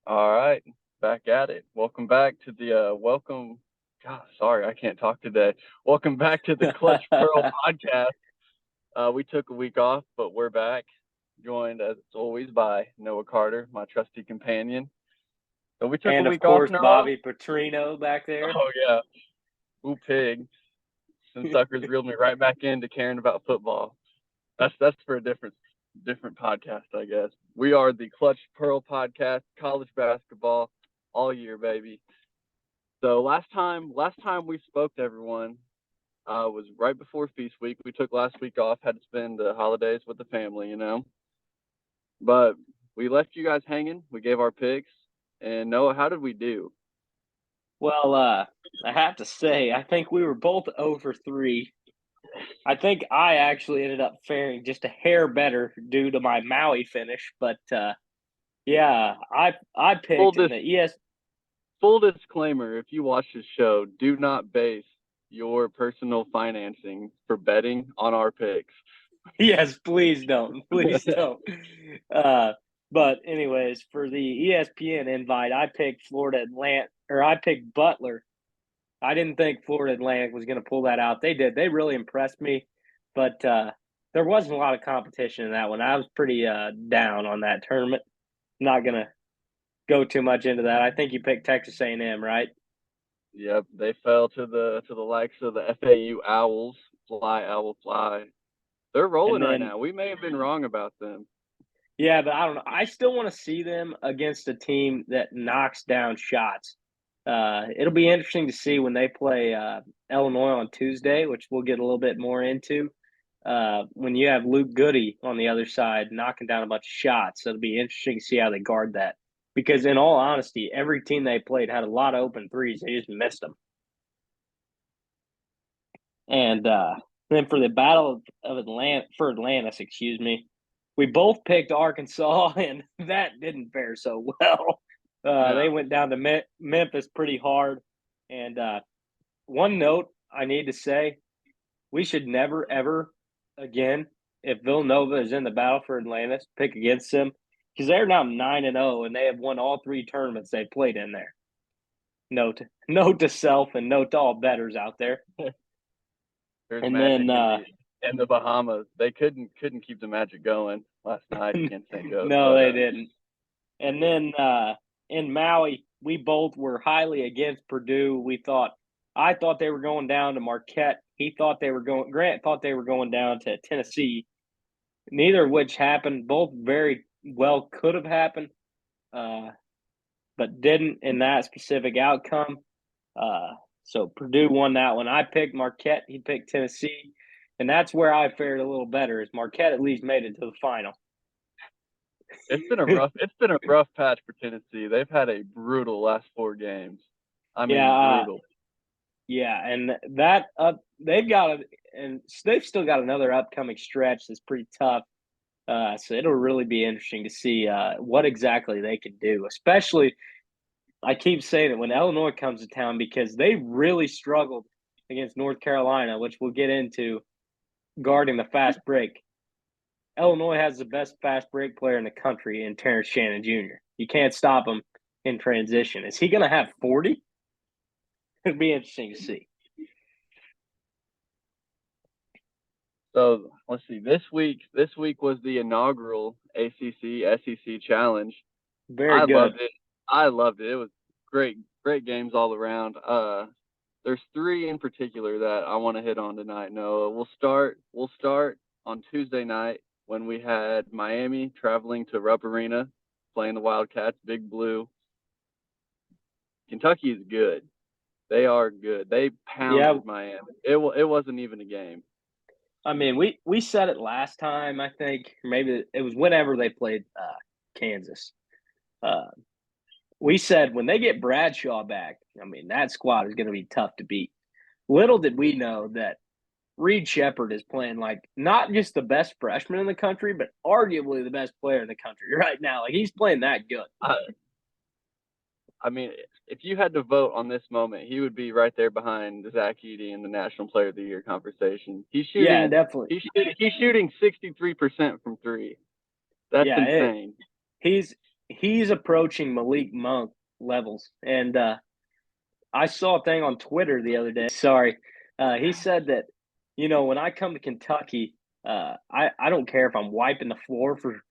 All right, back at it. Welcome back to the welcome. God, sorry, I can't talk today. Welcome back to the Clutch Pearl podcast. We took a week off, but we're back, joined as always by Noah Carter, my trusty companion. So we took a And of week off, course, Noah. Bobby Petrino back there. Oh yeah, ooh pig. Some suckers reeled me right back into caring about football. That's for a different podcast, I guess. We are the Clutch Pearl podcast, college basketball all year, baby. So last time we spoke to everyone was right before feast week. We took last week off, had to spend the holidays with the family. But we left you guys hanging. We gave our picks, and Noah, how did we do? Well, I have to say, I think we were both over 3. I think I actually ended up faring just a hair better due to my Maui finish, but yeah, I Full picked in dis- the ES. full disclaimer: if you watch this show, do not base your personal financing for betting on our picks. Yes, please don't, please don't. Uh, but anyways, for the ESPN invite, I picked Florida Atlantic, or I picked Butler. I didn't think Florida Atlantic was going to pull that out. They did. They really impressed me, but there wasn't a lot of competition in that one. I was pretty down on that tournament. Not going to go too much into that. I think you picked Texas A&M, right? Yep, they fell to the likes of the FAU Owls. Fly, owl, fly. They're rolling And right then now. We may have been wrong about them. yeah, but I don't know. I still want to see them against a team that knocks down shots. It'll be interesting to see when they play Illinois on Tuesday, which we'll get a little bit more into. When you have Luke Goody on the other side knocking down a bunch of shots, so it'll be interesting to see how they guard that. Because in all honesty, every team they played had a lot of open threes. They just missed them. And then for the Battle of Atlantis, excuse me, we both picked Arkansas, and that didn't fare so well. They No. went down to Memphis pretty hard. And one note I need to say: we should never, ever again, if Villanova is in the battle for Atlantis, pick against them because they're now 9-0, and they have won all 3 tournaments they played in there. Note to self, and note to all bettors out there. There's And then magic in the Bahamas. They couldn't keep the magic going last night against St. Joe's. no, But they didn't. And then in Maui, we both were highly against Purdue. I thought they were going down to Marquette. Grant thought they were going down to Tennessee. Neither of which happened. Both very well could have happened, uh, but didn't in that specific outcome. Uh, so Purdue won that one. I picked Marquette. He picked Tennessee. And that's where I fared a little better, is Marquette at least made it to the final. it's been a rough patch for Tennessee. They've had a brutal last 4 games. I yeah, mean, brutal. yeah, and that they've still got another upcoming stretch that's pretty tough. So it'll really be interesting to see what exactly they can do. Especially, I keep saying it when Illinois comes to town because they really struggled against North Carolina, which we'll get into guarding the fast break. Illinois has the best fast break player in the country in Terrence Shannon Jr. You can't stop him in transition. Is he going to have 40? It'd be interesting to see. So let's see. This week was the inaugural ACC SEC Challenge. Very I good. loved it. I loved it. It was great games all around. There's 3 in particular that I want to hit on tonight. Noah, we'll start on Tuesday night when we had Miami traveling to Rupp Arena, playing the Wildcats, Big Blue. Kentucky is good. They are good. They Yeah, pounded Miami. It wasn't even a game. I mean, we said it last time. I think maybe it was whenever they played Kansas. Uh, we said when they get Bradshaw back, I mean that squad is going to be tough to beat. Little did we know that Reed Shepard is playing like not just the best freshman in the country, but arguably the best player in the country right now. Like he's playing that good. I, I mean, if you had to vote on this moment, he would be right there behind Zach Edey in the National Player of the Year conversation. He's Yeah, shooting definitely. he's shooting 63% from 3. That's Yeah, insane. he's he's approaching Malik Monk levels. And I saw a thing on Twitter the other day. Sorry. He said that, when I come to Kentucky, I don't care if I'm wiping the floor for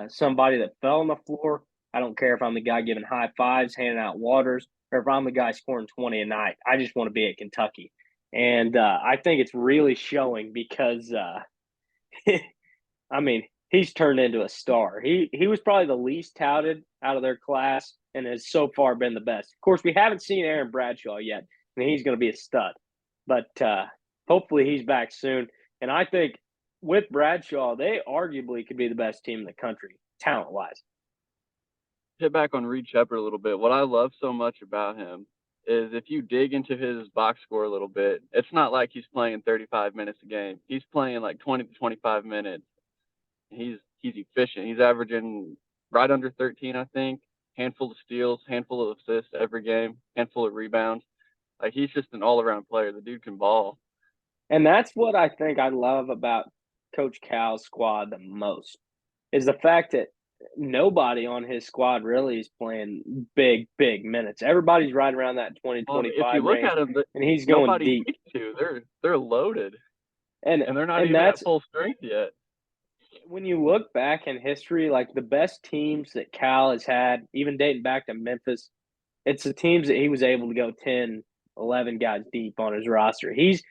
somebody that fell on the floor. I don't care if I'm the guy giving high fives, handing out waters, or if I'm the guy scoring 20 a night. I just want to be at Kentucky. And I think it's really showing because, I mean, he's turned into a star. He was probably the least touted out of their class and has so far been the best. Of course, we haven't seen Aaron Bradshaw yet, and he's going to be a stud. But hopefully he's back soon. And I think with Bradshaw, they arguably could be the best team in the country, talent-wise. Hit back on Reed Shepard a little bit. What I love so much about him is if you dig into his box score a little bit, it's not like he's playing 35 minutes a game. He's playing like 20 to 25 minutes. He's efficient. He's averaging right under 13, I think. Handful of steals, handful of assists every game, handful of rebounds. Like, he's just an all-around player. The dude can ball. And that's what I think I love about Coach Cal's squad the most is the fact that nobody on his squad really is playing big minutes. Everybody's right around that 20, If you 25 look range, at him, and he's going nobody deep. needs to. They're loaded, And they're not even at full strength yet. when you look back in history, like the best teams that Cal has had, even dating back to Memphis, it's the teams that he was able to go 10, 11 guys deep on his roster. He's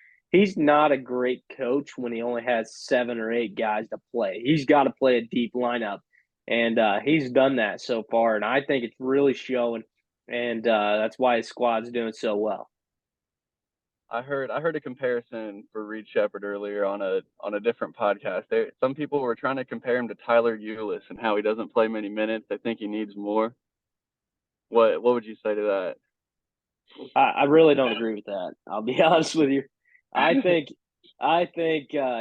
not a great coach when he only has 7 or 8 guys to play. He's got to play a deep lineup, and he's done that so far. And I think it's really showing, and that's why his squad's doing so well. I heard a comparison for Reed Shepard earlier on a different podcast. Some people were trying to compare him to Tyler Ulis and how he doesn't play many minutes. They think he needs more. What would you say to that? I really don't agree with that. I'll be honest with you. I think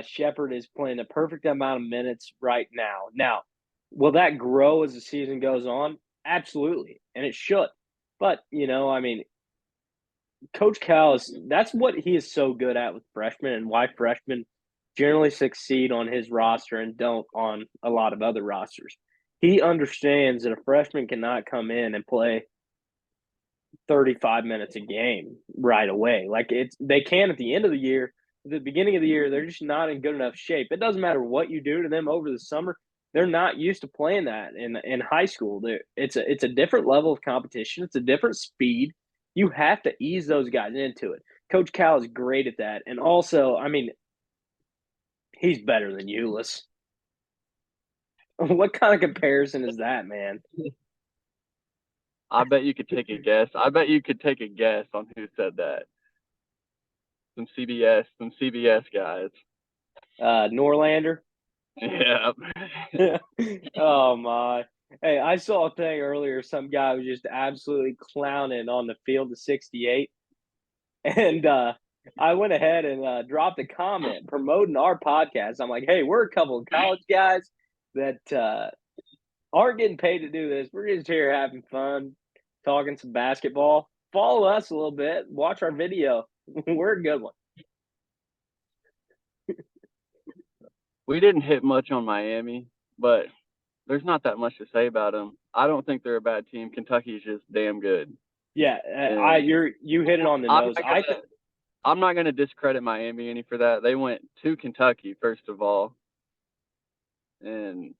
Shepard is playing the perfect amount of minutes right now. Now, will that grow as the season goes on? Absolutely, and it should. But I mean, Coach Cal that's what he is so good at with freshmen, and why freshmen generally succeed on his roster and don't on a lot of other rosters. He understands that a freshman cannot come in and play 35 minutes a game right away. Like they can at the end of the year. At the beginning of the year, they're just not in good enough shape. It doesn't matter what you do to them over the summer. They're not used to playing that in high school. It's a different level of competition. It's a different speed. You have to ease those guys into it. Coach Cal is great at that. And also, I mean, he's better than Ulis. What kind of comparison is that, man? I bet you could take a guess. I bet you could take a guess on who said that. Some CBS guys. Norlander? Yeah. Oh, my. Hey, I saw a thing earlier. Some guy was just absolutely clowning on the field of 68. And I went ahead and dropped a comment promoting our podcast. I'm like, hey, we're a couple of college guys that aren't getting paid to do this. We're just here having fun, talking some basketball. Follow us a little bit. Watch our video. We're a good one. We didn't hit much on Miami, but there's not that much to say about them. I don't think they're a bad team. Kentucky's just damn good. Yeah, you hit it on the nose. I'm not gonna discredit Miami any for that. They went to Kentucky first of all, and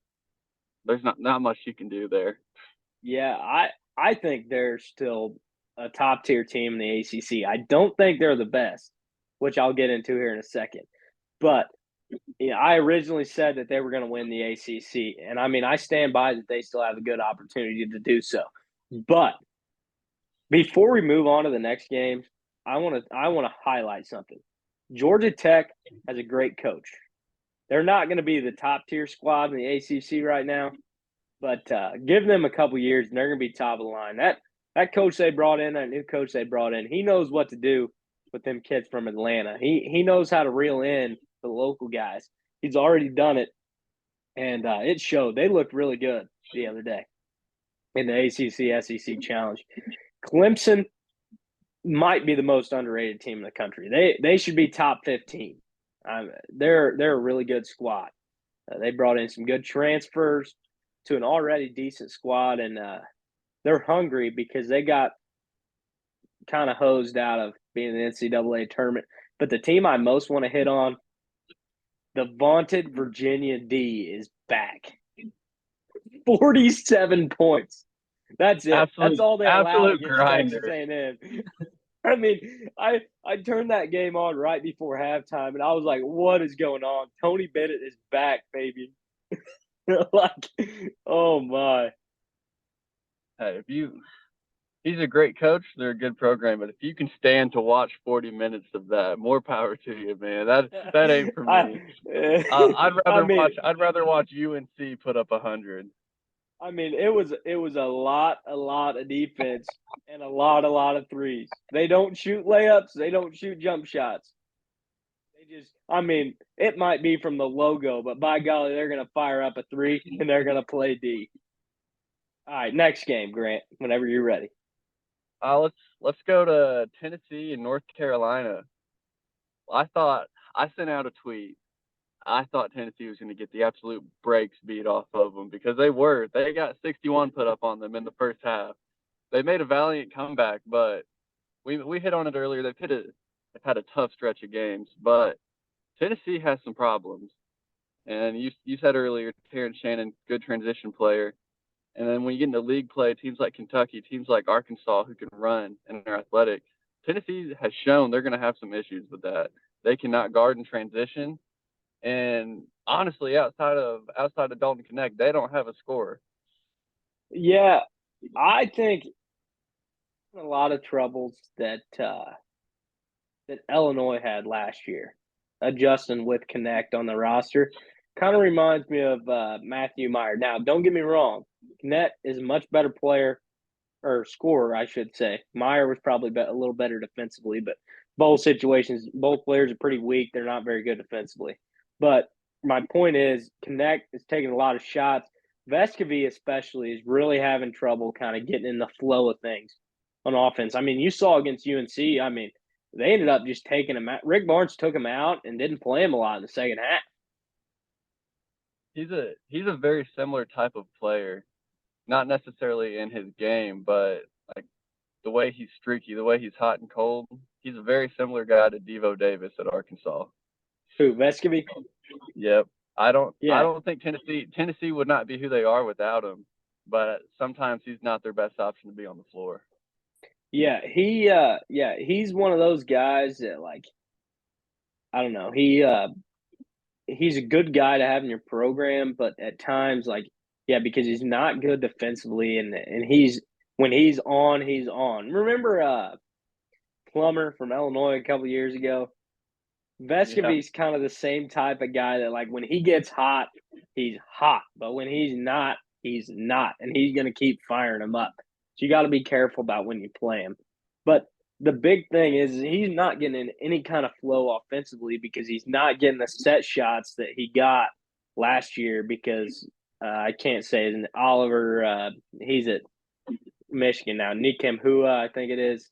there's not much you can do there. Yeah, I think they're still a top tier team in the ACC. I don't think they're the best, which I'll get into here in a second. But I originally said that they were going to win the ACC, and I mean I stand by that they still have a good opportunity to do so. But before we move on to the next game, I want to highlight something. Georgia Tech has a great coach. They're not going to be the top tier squad in the ACC right now, but give them a couple years and they're going to be top of the line. That coach they brought in, that new coach they brought in, he knows what to do with them kids from Atlanta. He knows how to reel in the local guys. He's already done it, and it showed. They looked really good the other day in the ACC SEC Challenge. Clemson might be the most underrated team in the country. They should be top 15. They're a really good squad. They brought in some good transfers, to an already decent squad, and they're hungry because they got kind of hosed out of being in the NCAA tournament. But the team I most want to hit on, the vaunted Virginia D, is back. 47 points. That's it. That's all they allowed against grinder. Texas A&M. I mean, I turned that game on right before halftime, and I was like, "What is going on?" Tony Bennett is back, baby. Like, oh my. Hey, he's a great coach. They're a good program, but if you can stand to watch 40 minutes of that, more power to you, man. That ain't for me. I'd rather watch UNC put up 100. I mean, it was a lot of defense and a lot of threes. They don't shoot layups. They don't shoot jump shots. They just, I mean, it might be from the logo, but by golly, they're going to fire up a three and they're going to play D. All right, next game, Grant, whenever you're ready. Let's go to Tennessee and North Carolina. I sent out a tweet. I thought Tennessee was going to get the absolute brakes beat off of them because they got 61 put up on them in the first half. They made a valiant comeback, but we hit on it earlier. They've had a tough stretch of games, but Tennessee has some problems. And you said earlier, Terrence Shannon, good transition player. And then when you get into league play, teams like Kentucky, teams like Arkansas who can run and are athletic, Tennessee has shown they're going to have some issues with that. They cannot guard in transition. And honestly, outside of Dalton Connect, they don't have a scorer. Yeah, I think a lot of troubles that Illinois had last year, adjusting with Connect on the roster, kind of reminds me of Matthew Meyer. Now, don't get me wrong, Connect is a much better player or scorer, I should say. Meyer was probably a little better defensively, but both situations, both players are pretty weak. They're not very good defensively. But my point is, Connect is taking a lot of shots. Vescovy especially is really having trouble kind of getting in the flow of things on offense. I mean, you saw against UNC, I mean, they ended up just taking him out. Rick Barnes took him out and didn't play him a lot in the second half. He's a very similar type of player, not necessarily in his game, but like the way he's streaky, the way he's hot and cold. He's a very similar guy to Devo Davis at Arkansas. Who, Vescovy? Yep. I don't think Tennessee would not be who they are without him, but sometimes he's not their best option to be on the floor. Yeah, he's one of those guys that, like, I don't know, he's a good guy to have in your program, but at times, like, yeah, because he's not good defensively, and when he's on, he's on. Remember Plummer from Illinois a couple years ago? Vescovy's kind of the same type of guy that, like, when he gets hot, he's hot, but when he's not, and he's going to keep firing him up. So you got to be careful about when you play him. But the big thing is he's not getting in any kind of flow offensively because he's not getting the set shots that he got last year because I can't say his name. Oliver, he's at Michigan now. Nikem Hua, I think it is.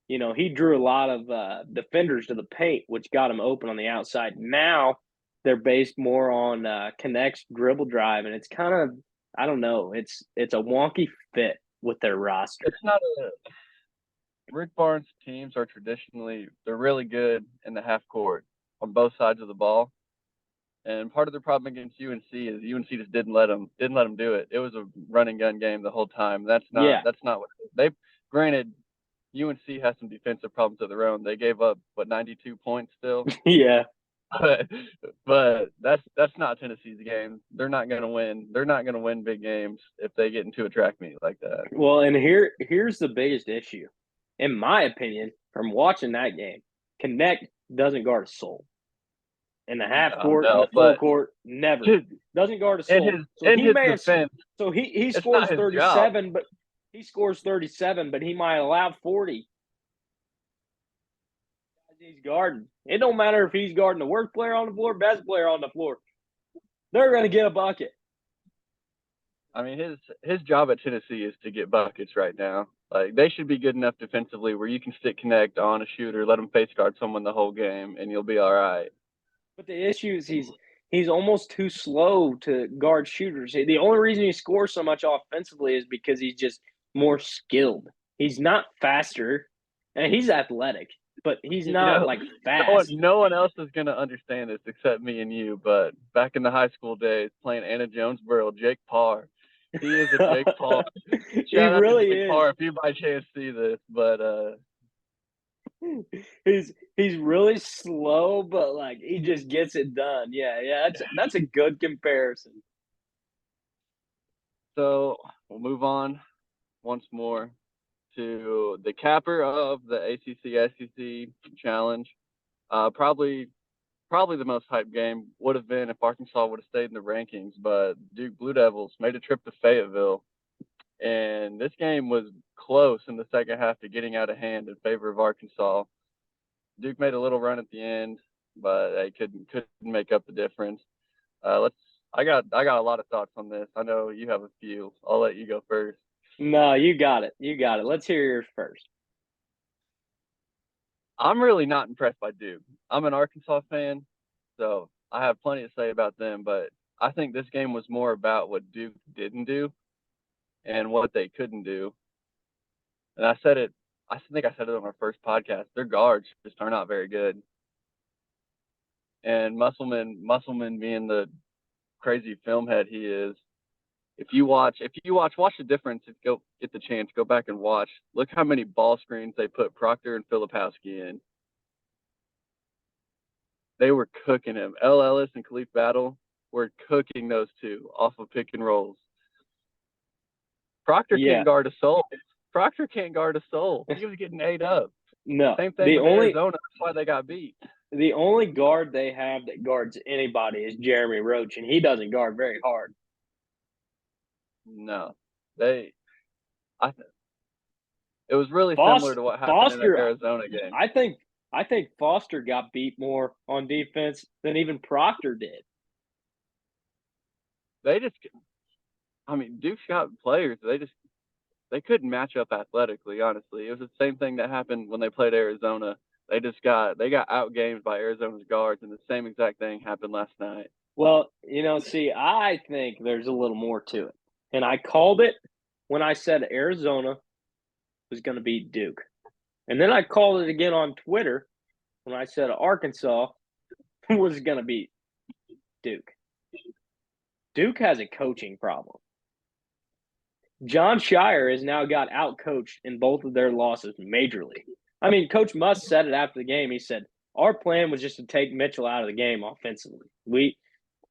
He drew a lot of defenders to the paint, which got him open on the outside. Now they're based more on Connect's dribble drive, and it's kind of, I don't know, it's a wonky fit with their roster. It's not Rick Barnes' teams are they're really good in the half court on both sides of the ball. And part of the problem against UNC is UNC just didn't let them do it. It was a run and gun game the whole time. That's not what they granted. UNC has some defensive problems of their own. They gave up 92 points still. Yeah. But that's not Tennessee's game. They're not going to win. They're not going to win big games if they get into a track meet like that. Well, and here's the biggest issue, in my opinion, from watching that game. Connect doesn't guard a soul. In the half court, in the full court, never doesn't guard a soul. He scores 37, but he scores 37, but he might allow 40. He's guarding. It don't matter if he's guarding the worst player on the floor, best player on the floor. They're going to get a bucket. I mean, his job at Tennessee is to get buckets right now. Like, they should be good enough defensively where you can stick Connect on a shooter, let him face guard someone the whole game, and you'll be all right. But the issue is he's he's almost too slow to guard shooters. The only reason he scores so much offensively is because he's just more skilled. He's not faster, and he's athletic, but he's not like fast. No one else is gonna understand this except me and you. But back in the high school days, playing Anna Jonesboro, Jake Parr, he is a Jake Parr. He Shout out really to Jake is. Parr if you by chance see this, but he's really slow, but like he just gets it done. Yeah, that's a good comparison. So we'll move on once more to the capper of the ACC SEC challenge. Probably the most hyped game would have been if Arkansas would have stayed in the rankings, but Duke Blue Devils made a trip to Fayetteville, and this game was close in the second half to getting out of hand in favor of Arkansas. Duke made a little run at the end, but they couldn't make up the difference. I got a lot of thoughts on this. I know you have a few. I'll let you go first. No, you got it. You got it. Let's hear yours first. I'm really not impressed by Duke. I'm an Arkansas fan, so I have plenty to say about them, but I think this game was more about what Duke didn't do and what they couldn't do. And I think I said it on our first podcast. Their guards just are not very good. And Musselman being the crazy film head he is, if you watch the difference, if you get the chance, go back and watch. Look how many ball screens they put Proctor and Filipowski in. They were cooking him. L. Ellis and Khalif Battle were cooking those two off of pick and rolls. Proctor can't guard a soul. Proctor can't guard a soul. He was getting ate up. No. Same thing with Arizona. That's why they got beat. The only guard they have that guards anybody is Jeremy Roach, and he doesn't guard very hard. No. It was really similar to what happened in the Arizona game. I think Foster got beat more on defense than even Proctor did. Duke's got players. They couldn't match up athletically, honestly. It was the same thing that happened when they played Arizona. They got outgamed by Arizona's guards, and the same exact thing happened last night. Well, I think there's a little more to it. And I called it when I said Arizona was going to beat Duke. And then I called it again on Twitter when I said Arkansas was going to beat Duke. Duke has a coaching problem. John Shire has now got out-coached in both of their losses majorly. I mean, Coach Musk said it after the game. He said, our plan was just to take Mitchell out of the game offensively. We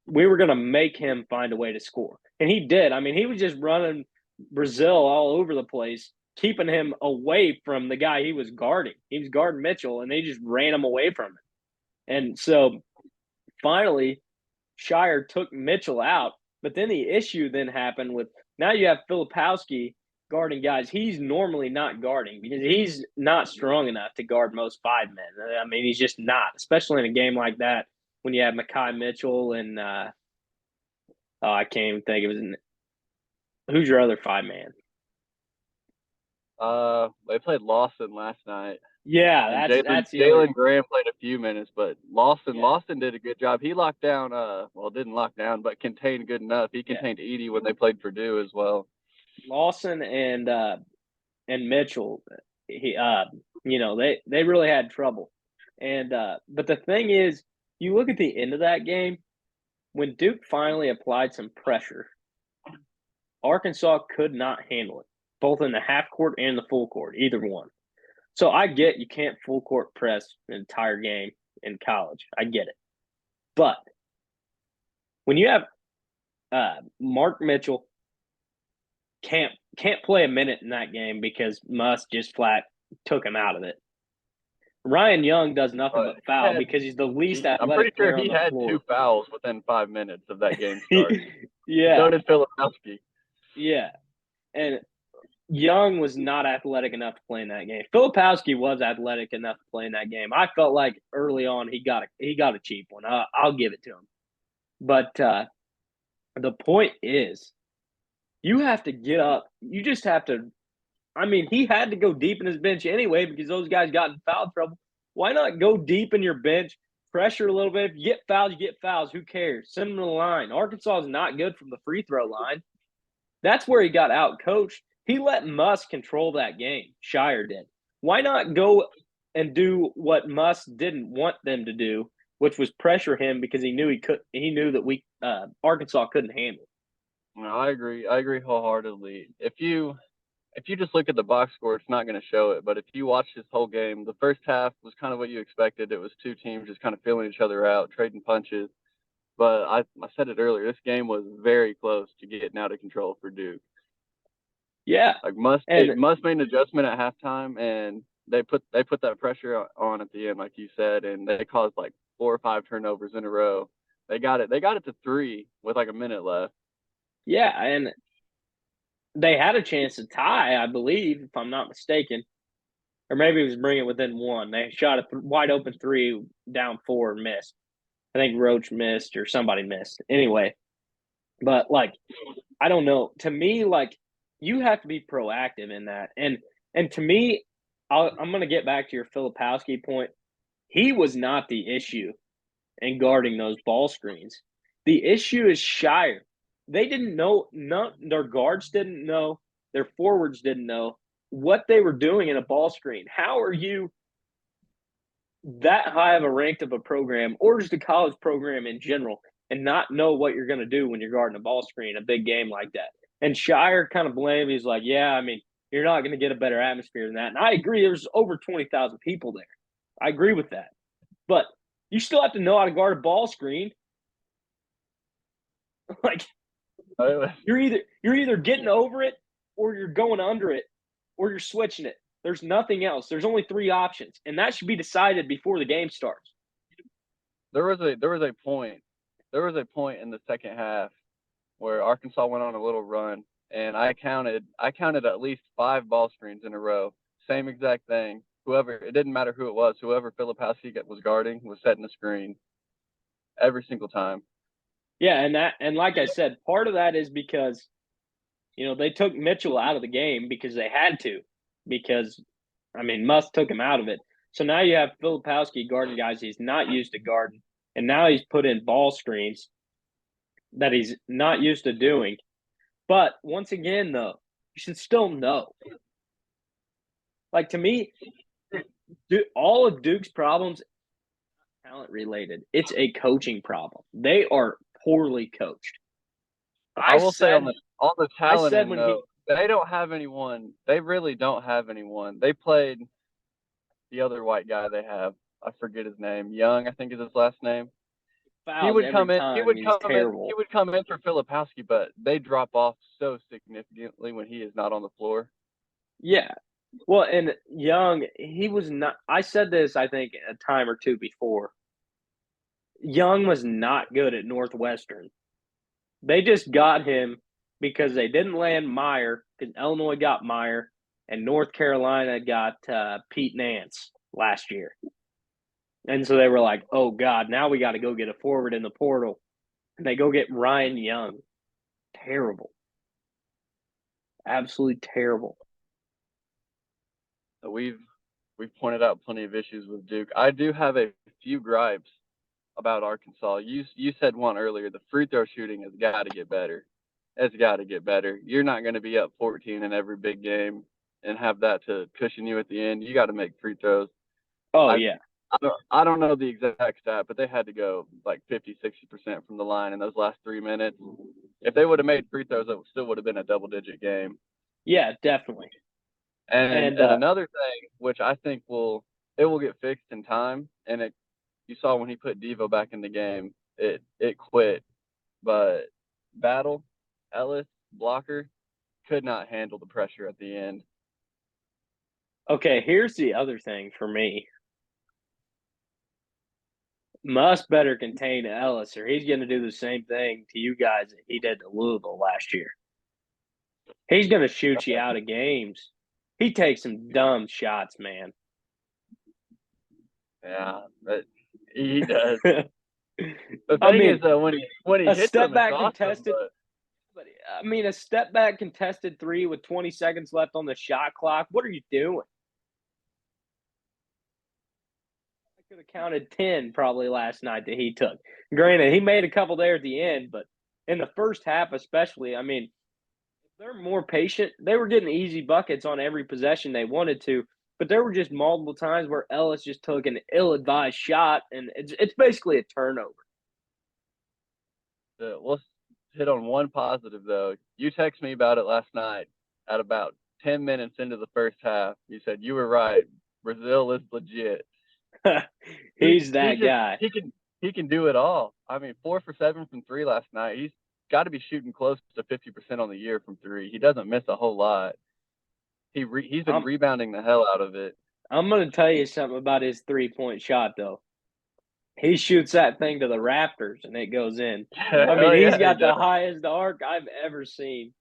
were going to make him find a way to score. And he did. I mean, he was just running Brazil all over the place, keeping him away from the guy he was guarding. He was guarding Mitchell, and they just ran him away from him. And so finally, Shire took Mitchell out. But then the issue then happened with now you have Filipowski guarding guys he's normally not guarding because he's not strong enough to guard most 5 men. I mean, he's just not, especially in a game like that when you have Makai Mitchell and I can't even think of his. Who's your other 5-man? They played Lawson last night. Yeah, that's Jalen Graham played a few minutes, but Lawson did a good job. He locked down, didn't lock down, but contained good enough. He contained Edey when they played Purdue as well. Lawson and Mitchell, they really had trouble. And but the thing is, you look at the end of that game, when Duke finally applied some pressure, Arkansas could not handle it, both in the half court and the full court, either one. So I get you can't full court press an entire game in college. I get it. But when you have Mark Mitchell can't play a minute in that game because Musk just flat took him out of it. Ryan Young does nothing but foul because he's the least athletic. I'm pretty sure he had floor. 2 fouls within 5 minutes of that game start. Yeah. So did Filipowski. Yeah. And Young was not athletic enough to play in that game. Filipowski was athletic enough to play in that game. I felt like early on he got a cheap one. I'll give it to him. But the point is, you have to get up. You just have to. I mean, he had to go deep in his bench anyway because those guys got in foul trouble. Why not go deep in your bench, pressure a little bit. If you get fouled, you get fouls. Who cares? Send them to the line. Arkansas is not good from the free throw line. That's where he got out-coached. He let Muss control that game. Shire did. Why not go and do what Muss didn't want them to do, which was pressure him because he knew that Arkansas couldn't handle. No, I agree. I agree wholeheartedly. If you just look at the box score, it's not going to show it. But if you watch this whole game, the first half was kind of what you expected. It was two teams just kind of feeling each other out, trading punches. But I said it earlier, this game was very close to getting out of control for Duke. Yeah. Like Muss made an adjustment at halftime, and they put that pressure on at the end, like you said, and they caused like 4 or 5 turnovers in a row. They got it to 3 with like a minute left. Yeah, and they had a chance to tie, I believe, if I'm not mistaken. Or maybe it was bringing it within 1. They shot a wide open 3, down 4, and missed. I think Roach missed or somebody missed. Anyway, but, like, I don't know. To me, like, you have to be proactive in that. And to me, I'm going to get back to your Filipowski point. He was not the issue in guarding those ball screens. The issue is Shire. They didn't know, their guards didn't know, their forwards didn't know what they were doing in a ball screen. How are you that high of a ranked of a program, or just a college program in general, and not know what you're going to do when you're guarding a ball screen, a big game like that? And Shire kind of blamed. He's like, yeah, I mean, you're not going to get a better atmosphere than that. And I agree. There's over 20,000 people there. I agree with that. But you still have to know how to guard a ball screen. Like, you're either getting over it, or you're going under it, or you're switching it. There's nothing else. There's only 3 options, and that should be decided before the game starts. There was a point in the second half where Arkansas went on a little run, and I counted at least 5 ball screens in a row. Same exact thing. It didn't matter who it was. Whoever Filipowski was guarding was setting a screen every single time. Yeah, and like I said, part of that is because, they took Mitchell out of the game because they had to, because, I mean, Muss took him out of it. So now you have Filipowski guarding guys he's not used to guarding, and now he's put in ball screens that he's not used to doing. But once again, though, you should still know. Like, to me, all of Duke's problems are talent related. It's a coaching problem. They are poorly coached. I will say on the talent note, they don't have anyone. They really don't have anyone. They played the other white guy they have. I forget his name. Young, I think is his last name. He would come in for Filipowski, but they drop off so significantly when he is not on the floor. Yeah. Well, and Young, he was not – I said this, I think, a time or two before. Young was not good at Northwestern. They just got him because they didn't land Meyer, because Illinois got Meyer, and North Carolina got Pete Nance last year. And so they were like, oh, God, now we got to go get a forward in the portal. And they go get Ryan Young. Terrible. Absolutely terrible. We've pointed out plenty of issues with Duke. I do have a few gripes about Arkansas. You said one earlier. The free throw shooting has got to get better. It's got to get better. You're not going to be up 14 in every big game and have that to cushion you at the end. You got to make free throws. Yeah. I don't know the exact stat, but they had to go like 50, 60% from the line in those last 3 minutes. If they would have made free throws, it still would have been a double-digit game. Yeah, definitely. And another thing, which I think will get fixed in time, and you saw when he put Devo back in the game, it quit. But Battle, Ellis, Blocker could not handle the pressure at the end. Okay, here's the other thing for me. Must better contain Ellis, or he's going to do the same thing to you guys that he did to Louisville last year. He's going to shoot you out of games. He takes some dumb shots, man. Yeah, but he does. The thing is, when he hits them, it's awesome, but a step back contested 3 with 20 seconds left on the shot clock. What are you doing? could have counted 10 probably last night that he took. Granted, he made a couple there at the end, but in the first half especially, I mean, if they're more patient, they were getting easy buckets on every possession they wanted to, but there were just multiple times where Ellis just took an ill-advised shot, and it's basically a turnover. Let's hit on one positive, though. You texted me about it last night at about 10 minutes into the first half. You said you were right. Brazil is legit. He's that guy. He can do it all. I mean, 4 for 7 from 3 last night. He's got to be shooting close to 50% on the year from 3. He doesn't miss a whole lot. He's been rebounding the hell out of it. I'm going to tell you something about his 3-point shot, though. He shoots that thing to the rafters, and it goes in. I mean, he's got the highest arc I've ever seen.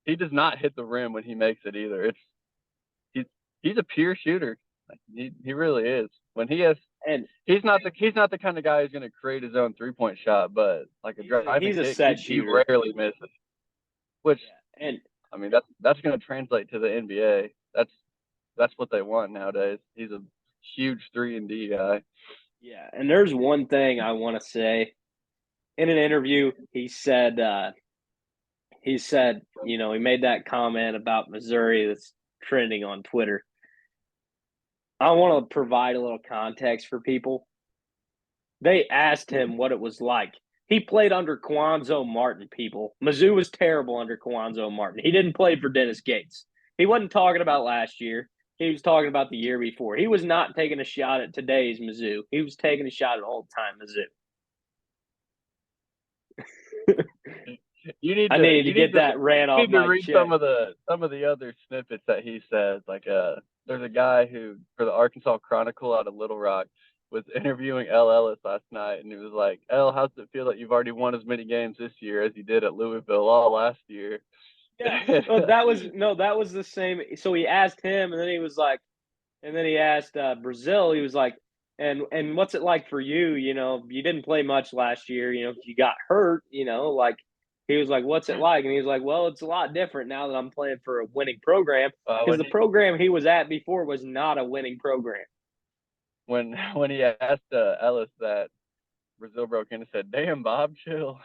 He does not hit the rim when he makes it either. He's a pure shooter. He really is. When he has, and he's not the kind of guy who's going to create his own 3-point shot, but like a driving he's a set shooter. He rarely misses. Which, and I mean, that's going to translate to the NBA. That's what they want nowadays. He's a huge 3-and-D guy. Yeah, and there's one thing I want to say. In an interview, he said, you know, he made that comment about Missouri that's trending on Twitter. I want to provide a little context for people. They asked him what it was like. He played under Kwanzo Martin, people. Mizzou was terrible under Kwanzo Martin. He didn't play for Dennis Gates. He wasn't talking about last year. He was talking about the year before. He was not taking a shot at today's Mizzou. He was taking a shot at old-time Mizzou. You need to get that rant off my read chest. some of the other snippets that he says. Like there's a guy who, for the Arkansas Chronicle out of Little Rock, was interviewing L. Ellis last night, and he was like, "L, how's it feel that you've already won as many games this year as you did at Louisville all last year?" Yeah, that was the same. So he asked him, and then he was like, and then he asked Brazil. He was like, and what's it like for you? You know, you didn't play much last year. You know, you got hurt. You know, like he was like, what's it like? And he was like, well, it's a lot different now that I'm playing for a winning program because the program he was at before was not a winning program. When he asked Ellis that, Brazil broke in and said, "Damn, Bob, chill."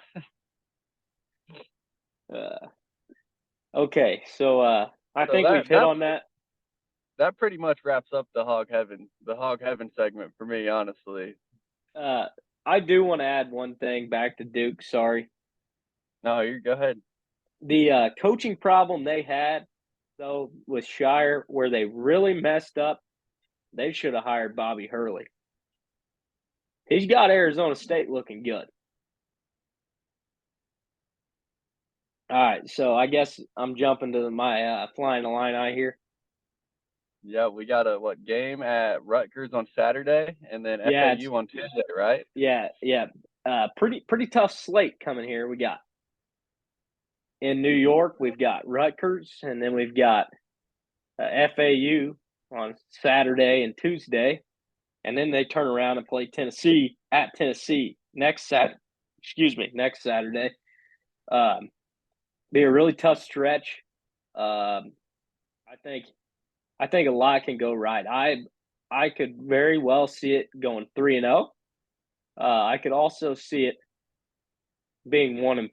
Okay, so I think we've hit on that. That pretty much wraps up the Hog Heaven segment for me, honestly. I do want to add one thing back to Duke. Sorry. No, you go ahead. The coaching problem they had, though, with Shire, where they really messed up, they should have hired Bobby Hurley. He's got Arizona State looking good. All right, so I guess I'm jumping to my Flying Illini here. Yeah, we got a game at Rutgers on Saturday, and then FAU on Tuesday, right? Yeah. Pretty tough slate coming here. We got in New York, we've got Rutgers, and then we've got FAU on Saturday and Tuesday, and then they turn around and play Tennessee at Tennessee next Saturday. Be a really tough stretch. I think a lot can go right. I could very well see it going 3-0. I could also see it being 1-3.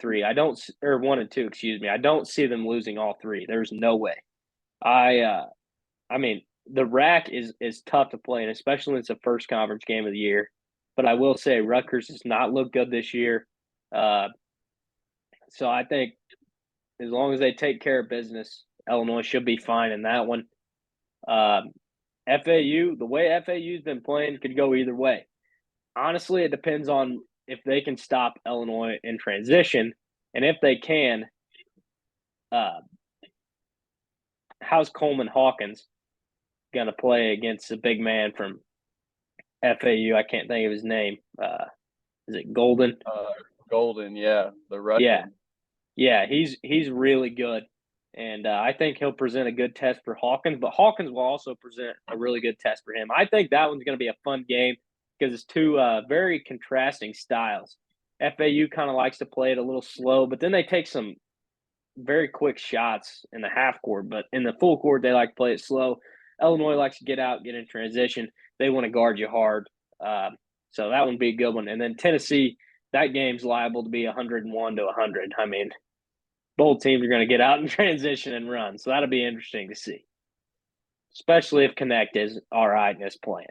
1-2. Excuse me. I don't see them losing all three. There's no way. I mean, the RAC is tough to play, and especially when it's the first conference game of the year. But I will say Rutgers does not look good this year. So I think as long as they take care of business, Illinois should be fine in that one. FAU, the way FAU's been playing, could go either way. Honestly, it depends on if they can stop Illinois in transition, and if they can, how's Coleman Hawkins going to play against the big man from FAU? I can't think of his name. Is it Golden? Golden, yeah, the Russian. Yeah, he's really good. And I think he'll present a good test for Hawkins, but Hawkins will also present a really good test for him. I think that one's going to be a fun game because it's two very contrasting styles. FAU kind of likes to play it a little slow, but then they take some very quick shots in the half court. But in the full court, they like to play it slow. Illinois likes to get out, get in transition. they want to guard you hard. So that would be a good one. And then Tennessee, that game's liable to be 101 to 100. I mean, both teams are going to get out in transition and run. So that'll be interesting to see, especially if Connect is all right in his plan.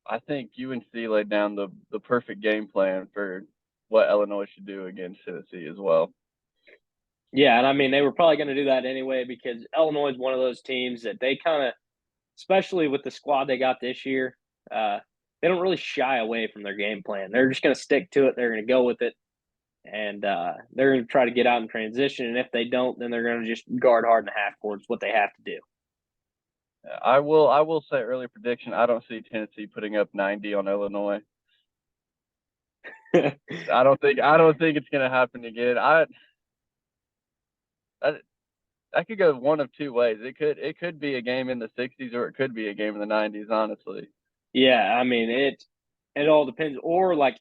I think UNC laid down the perfect game plan for what Illinois should do against Tennessee as well. Yeah, and I mean, they were probably going to do that anyway because Illinois is one of those teams that they kind of, especially with the squad they got this year, they don't really shy away from their game plan. They're just going to stick to it. They're going to go with it, and they're going to try to get out in transition. And if they don't, then they're going to just guard hard in the half court. It's what they have to do. I will say early prediction. I don't see Tennessee putting up 90 on Illinois. I don't think it's going to happen again. That could go one of two ways. It could be a game in the 60s or it could be a game in the 90s, honestly. Yeah, I mean it all depends. Or like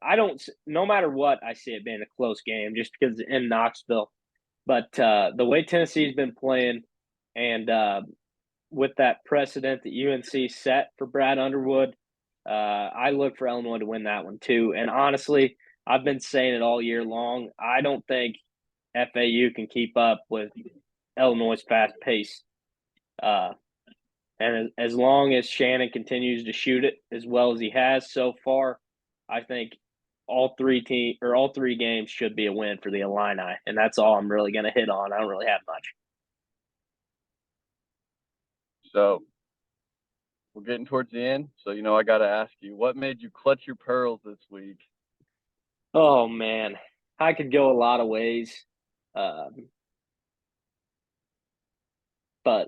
I don't. No matter what, I see it being a close game just because it's in Knoxville. But the way Tennessee's been playing, and with that precedent that UNC set for Brad Underwood, I look for Illinois to win that one too. And honestly, I've been saying it all year long. I don't think FAU can keep up with Illinois' fast pace. And as long as Shannon continues to shoot it as well as he has so far, I think all three games should be a win for the Illini, and that's all I'm really going to hit on. I don't really have much. So we're getting towards the end. So I got to ask you, what made you clutch your pearls this week? Oh man, I could go a lot of ways, but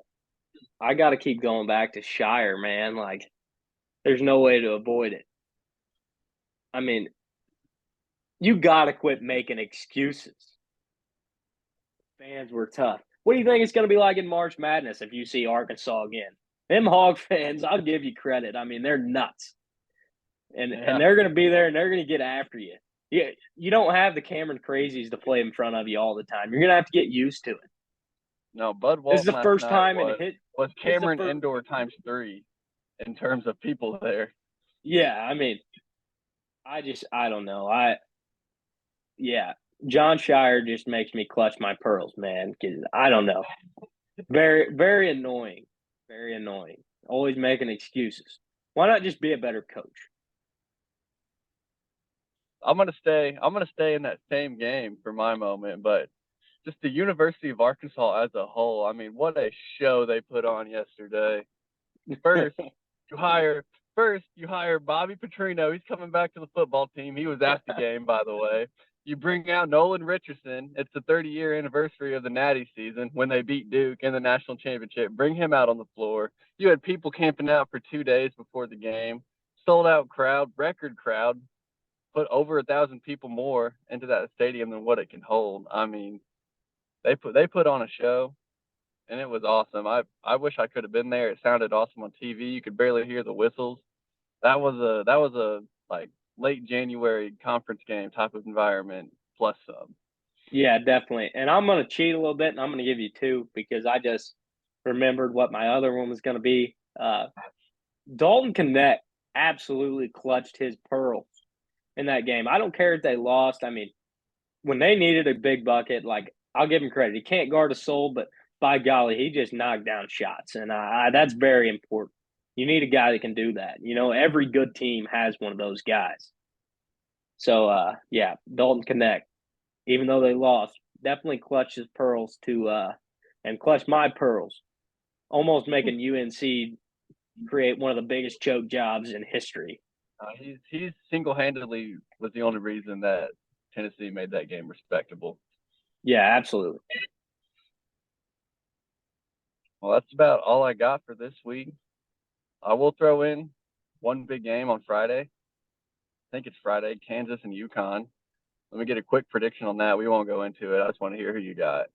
I got to keep going back to Shire, man. Like, there's no way to avoid it. I mean, you got to quit making excuses. Fans were tough. What do you think it's going to be like in March Madness if you see Arkansas again? Them Hog fans, I'll give you credit. I mean, they're nuts. And they're going to be there and they're going to get after you. Yeah, you don't have the Cameron Crazies to play in front of you all the time. You're going to have to get used to it. No, Bud This is Walton the first time was Cameron Indoor times 3 in terms of people there. Yeah, I mean, I don't know. John Shire just makes me clutch my pearls, man. Cause I don't know. Very, very annoying. Very annoying. Always making excuses. Why not just be a better coach? I'm gonna stay in that same game for my moment, but just the University of Arkansas as a whole. I mean, what a show they put on yesterday. First, you hire Bobby Petrino. He's coming back to the football team. He was at the game, by the way. You bring out Nolan Richardson. It's the 30-year anniversary of the Natty season when they beat Duke in the national championship. Bring him out on the floor. You had people camping out for 2 days before the game. Sold out crowd, record crowd. Put over 1,000 people more into that stadium than what it can hold. I mean, they put on a show, and it was awesome. I wish I could have been there. It sounded awesome on TV. You could barely hear the whistles. That was a like late January conference game type of environment plus some. Yeah, definitely. And I'm going to cheat a little bit, and I'm going to give you 2 because I just remembered what my other one was going to be. Dalton Connect absolutely clutched his pearls in that game. I don't care if they lost. I mean, when they needed a big bucket, like, I'll give him credit. He can't guard a soul, but by golly, he just knocked down shots, and that's very important. You need a guy that can do that. Every good team has one of those guys. So, Dalton Connect, even though they lost, definitely clutched his pearls and clutched my pearls, almost making UNC create one of the biggest choke jobs in history. He's single-handedly was the only reason that Tennessee made that game respectable. Yeah, absolutely. Well, that's about all I got for this week. I will throw in one big game on Friday. I think it's Friday, Kansas and UConn. Let me get a quick prediction on that. We won't go into it. I just want to hear who you got.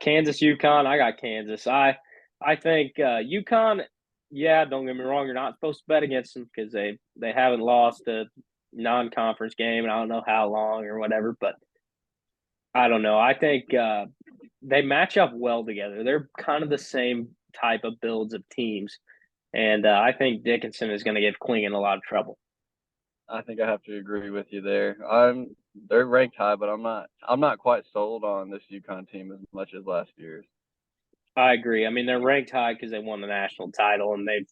Kansas, UConn. I got Kansas. I think UConn. Yeah, don't get me wrong. You're not supposed to bet against them because they haven't lost a non-conference game, and I don't know how long or whatever. But I don't know. I think they match up well together. They're kind of the same type of builds of teams. And I think Dickinson is going to give Klingon a lot of trouble. I think I have to agree with you there. They're ranked high, but I'm not quite sold on this UConn team as much as last year's. I agree. I mean, they're ranked high because they won the national title and they've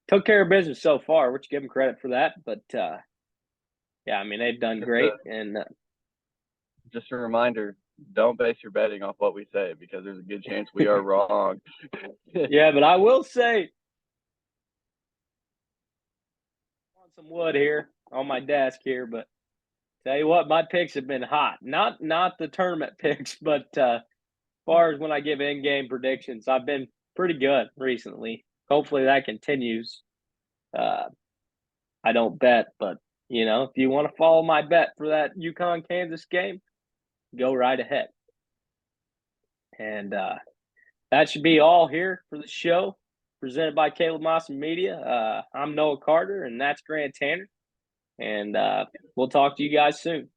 took care of business so far, which give them credit for that. But yeah, I mean, they've done great. And just a reminder, don't base your betting off what we say because there's a good chance we are wrong. Yeah, but I will say, on some wood here on my desk here, but tell you what, my picks have been hot. Not the tournament picks, but as far as when I give in-game predictions, I've been pretty good recently. Hopefully that continues. I don't bet, but if you want to follow my bet for that UConn Kansas game, go right ahead. And that should be all here for the show presented by Caleb Mawson Media. I'm Noah Carter, and that's Grant Tanner. And we'll talk to you guys soon.